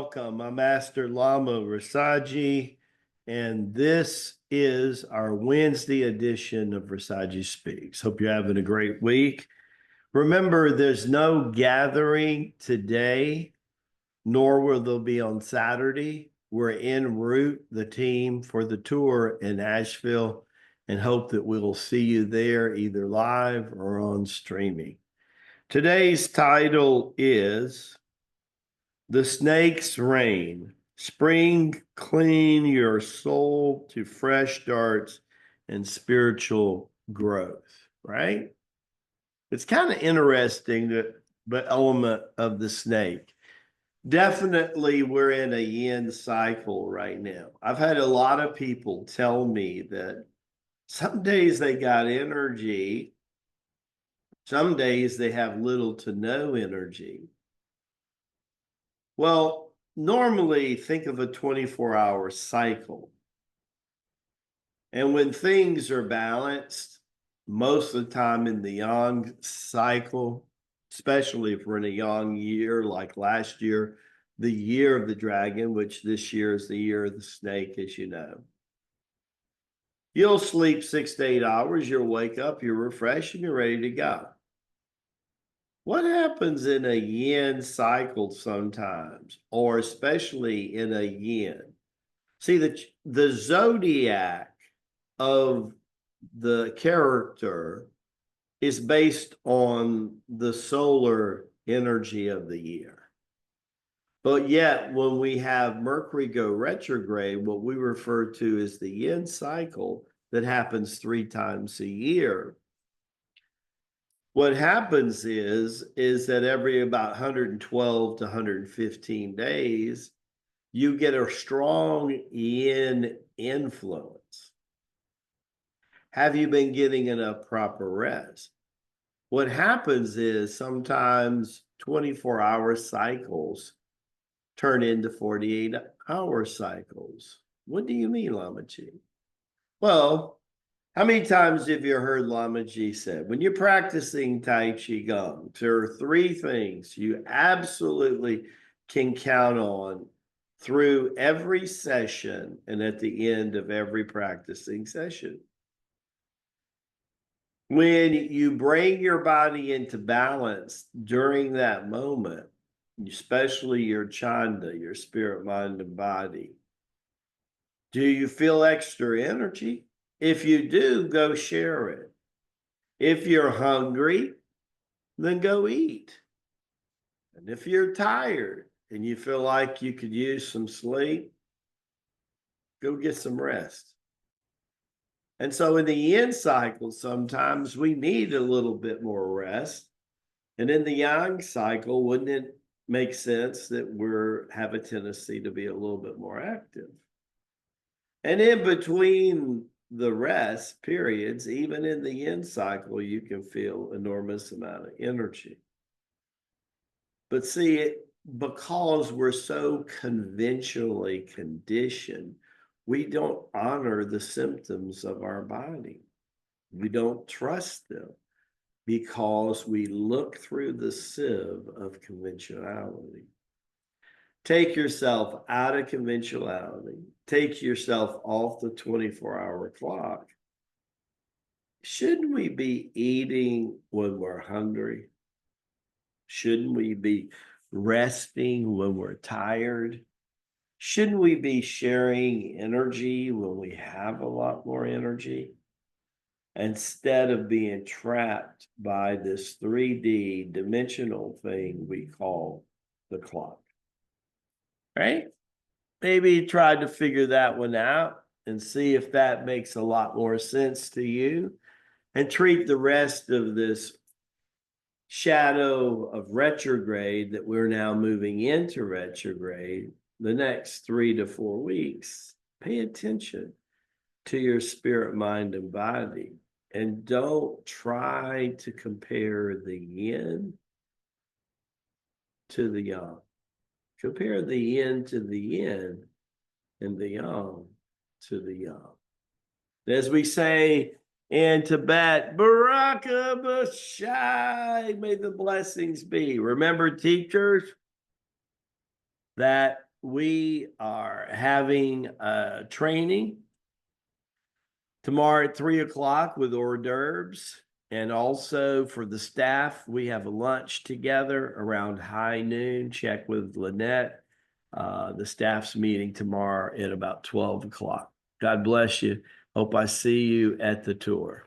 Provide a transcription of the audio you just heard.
welcome. I'm Master Lama Rasaji, and this is our Wednesday edition of Rasaji Speaks. Hope you're having a great week. Remember, there's no gathering today, nor will there be on Saturday. We're en route, the team, for the tour in Asheville, and hope that we will see you there either live or on streaming. Today's title is The Snake's Reign. Spring clean your soul to fresh starts and spiritual growth, right? It's kind of interesting, the element of the snake. Definitely, we're in a yin cycle right now. I've had a lot of people tell me that some days they got energy, some days they have little to no energy. Well, normally think of a 24-hour cycle. And when things are balanced, most of the time in the yang cycle, especially if we're in a yang year like last year, the year of the dragon, which this year is the year of the snake, as you know. You'll sleep 6 to 8 hours, you'll wake up, you're refreshed, and you're ready to go. What happens in a yin cycle sometimes, or especially in a yin? See, the zodiac of the character is based on the solar energy of the year. But yet, when we have Mercury go retrograde, what we refer to as the yin cycle that happens 3 times a year, what happens is that every about 112 to 115 days, you get a strong yin influence. Have you been getting enough proper rest? What happens is sometimes 24-hour cycles turn into 48-hour cycles. What do you mean, Lama Chi? Well, how many times have you heard Lama Ji said, when you're practicing Tai Chi Gung, there are 3 things you absolutely can count on through every session and at the end of every practicing session. When you bring your body into balance during that moment, especially your chanda, your spirit, mind, and body, do you feel extra energy? If you do, go share it. If you're hungry, then go eat. And if you're tired and you feel like you could use some sleep, go get some rest. And so in the yin cycle, sometimes we need a little bit more rest. And in the yang cycle, wouldn't it make sense that we have a tendency to be a little bit more active? And in between the rest periods, even in the yin cycle, you can feel enormous amount of energy. But see, because we're so conventionally conditioned, we don't honor the symptoms of our body. We don't trust them because we look through the sieve of conventionality. Take yourself out of conventionality. Take yourself off the 24-hour clock. Shouldn't we be eating when we're hungry? Shouldn't we be resting when we're tired? Shouldn't we be sharing energy when we have a lot more energy? Instead of being trapped by this 3D dimensional thing we call the clock. Right? Maybe try to figure that one out and see if that makes a lot more sense to you, and treat the rest of this shadow of retrograde that we're now moving into retrograde the next 3 to 4 weeks. Pay attention to your spirit, mind, and body, and don't try to compare the yin to the yang. Compare the yin to the yin and the yang to the yang. As we say in Tibet, Baraka Bashai, may the blessings be. Remember, teachers, that we are having a training tomorrow at 3 o'clock with hors d'oeuvres. And also for the staff, we have a lunch together around high noon. Check with Lynette. The staff's meeting tomorrow at about 12 o'clock. God bless you. Hope I see you at the tour.